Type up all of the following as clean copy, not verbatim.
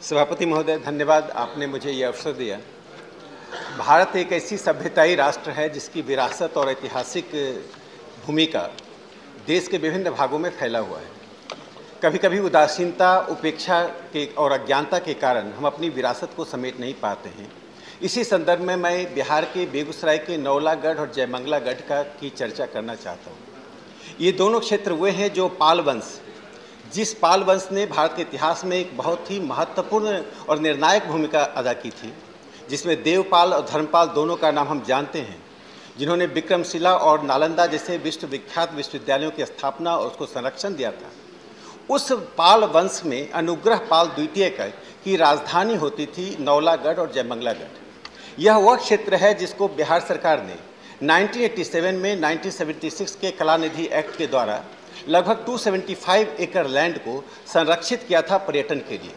सभापति महोदय, धन्यवाद, आपने मुझे ये अवसर दिया। भारत एक ऐसी सभ्यताई राष्ट्र है जिसकी विरासत और ऐतिहासिक भूमिका देश के विभिन्न भागों में फैला हुआ है। कभी कभी उदासीनता, उपेक्षा के और अज्ञानता के कारण हम अपनी विरासत को समेट नहीं पाते हैं। इसी संदर्भ में मैं बिहार के बेगूसराय के नौलागढ़ और जयमंगलागढ़ की चर्चा करना चाहता हूँ। ये दोनों क्षेत्र वे हैं जो पाल वंश, जिस पाल वंश ने भारत के इतिहास में एक बहुत ही महत्वपूर्ण और निर्णायक भूमिका अदा की थी, जिसमें देवपाल और धर्मपाल दोनों का नाम हम जानते हैं, जिन्होंने विक्रमशिला और नालंदा जैसे विश्वविख्यात विश्वविद्यालयों की स्थापना और उसको संरक्षण दिया था। उस पाल वंश में अनुग्रह पाल द्वितीय की राजधानी होती थी नौलागढ़ और जयमंगलागढ़। यह वह क्षेत्र है जिसको बिहार सरकार ने 1987 में 1976 के कलानिधि एक्ट के द्वारा लगभग 275 एकड़ लैंड को संरक्षित किया था पर्यटन के लिए।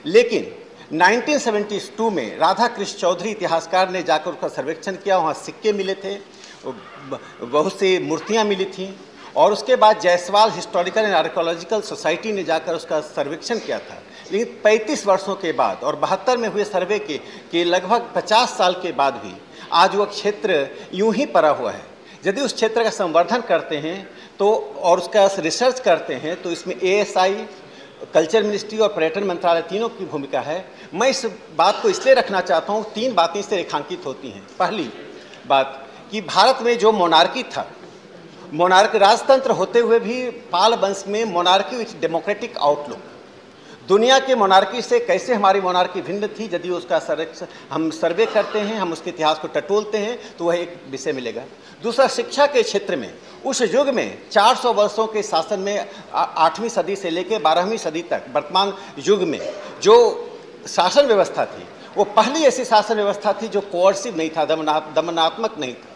लेकिन 1972 में राधा कृष्ण चौधरी इतिहासकार ने जाकर उसका सर्वेक्षण किया, वहाँ सिक्के मिले थे, बहुत सी मूर्तियाँ मिली थीं, और उसके बाद Jaiswal historical and archaeological society ने जाकर उसका सर्वेक्षण किया था। लेकिन 35 वर्षों के बाद और 72 में हुए सर्वे के लगभग 50 साल के बाद भी आज वह क्षेत्र यूं ही पड़ा हुआ है। यदि उस क्षेत्र का संवर्धन करते हैं तो और उसका रिसर्च करते हैं तो इसमें ASI, कल्चर मिनिस्ट्री और पर्यटन मंत्रालय तीनों की भूमिका है। मैं इस बात को इसलिए रखना चाहता हूँ, 3 बातें इससे रेखांकित होती हैं। पहली बात कि भारत में जो मोनार्की था, मोनार्क राजतंत्र होते हुए भी पाल वंश में मोनार्की विथ डेमोक्रेटिक आउटलुक, दुनिया के मोनार्की से कैसे हमारी मोनार्की भिन्न थी, यदि उसका हम सर्वे करते हैं, हम उसके इतिहास को टटोलते हैं तो वह एक विषय मिलेगा। दूसरा, शिक्षा के क्षेत्र में उस युग में 400 वर्षों के शासन में 8वीं सदी से लेकर 12वीं सदी तक वर्तमान युग में जो शासन व्यवस्था थी, वो पहली ऐसी शासन व्यवस्था थी जो कोअर्सिव नहीं था, दमनात्मक नहीं था।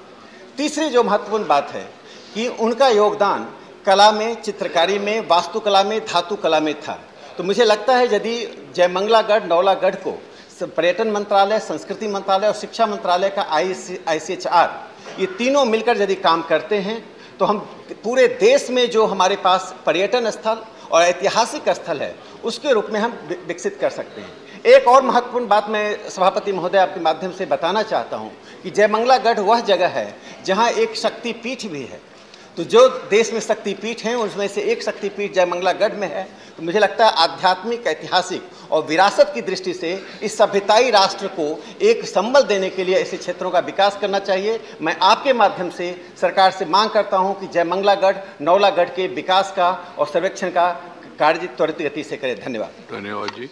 तीसरी जो महत्वपूर्ण बात है कि उनका योगदान कला में, चित्रकारी में, वास्तुकला में, धातु कला में था। तो मुझे लगता है यदि जयमंगलागढ़, नौलागढ़ को पर्यटन मंत्रालय, संस्कृति मंत्रालय और शिक्षा मंत्रालय का ICHR, ये तीनों मिलकर यदि काम करते हैं तो हम पूरे देश में जो हमारे पास पर्यटन स्थल और ऐतिहासिक स्थल है उसके रूप में हम विकसित कर सकते हैं। एक और महत्वपूर्ण बात मैं सभापति महोदय आपके माध्यम से बताना चाहता हूँ कि जयमंगलागढ़ वह जगह है जहाँ एक शक्तिपीठ भी है। तो जो देश में शक्तिपीठ हैं उनमें से एक शक्तिपीठ जयमंगलागढ़ में है। तो मुझे लगता है आध्यात्मिक, ऐतिहासिक और विरासत की दृष्टि से इस सभ्यताई राष्ट्र को एक संबल देने के लिए ऐसे क्षेत्रों का विकास करना चाहिए। मैं आपके माध्यम से सरकार से मांग करता हूं कि जयमंगलागढ़, नौलागढ़ के विकास का और सर्वेक्षण का कार्य त्वरित गति से करें। धन्यवाद। धन्यवाद जी।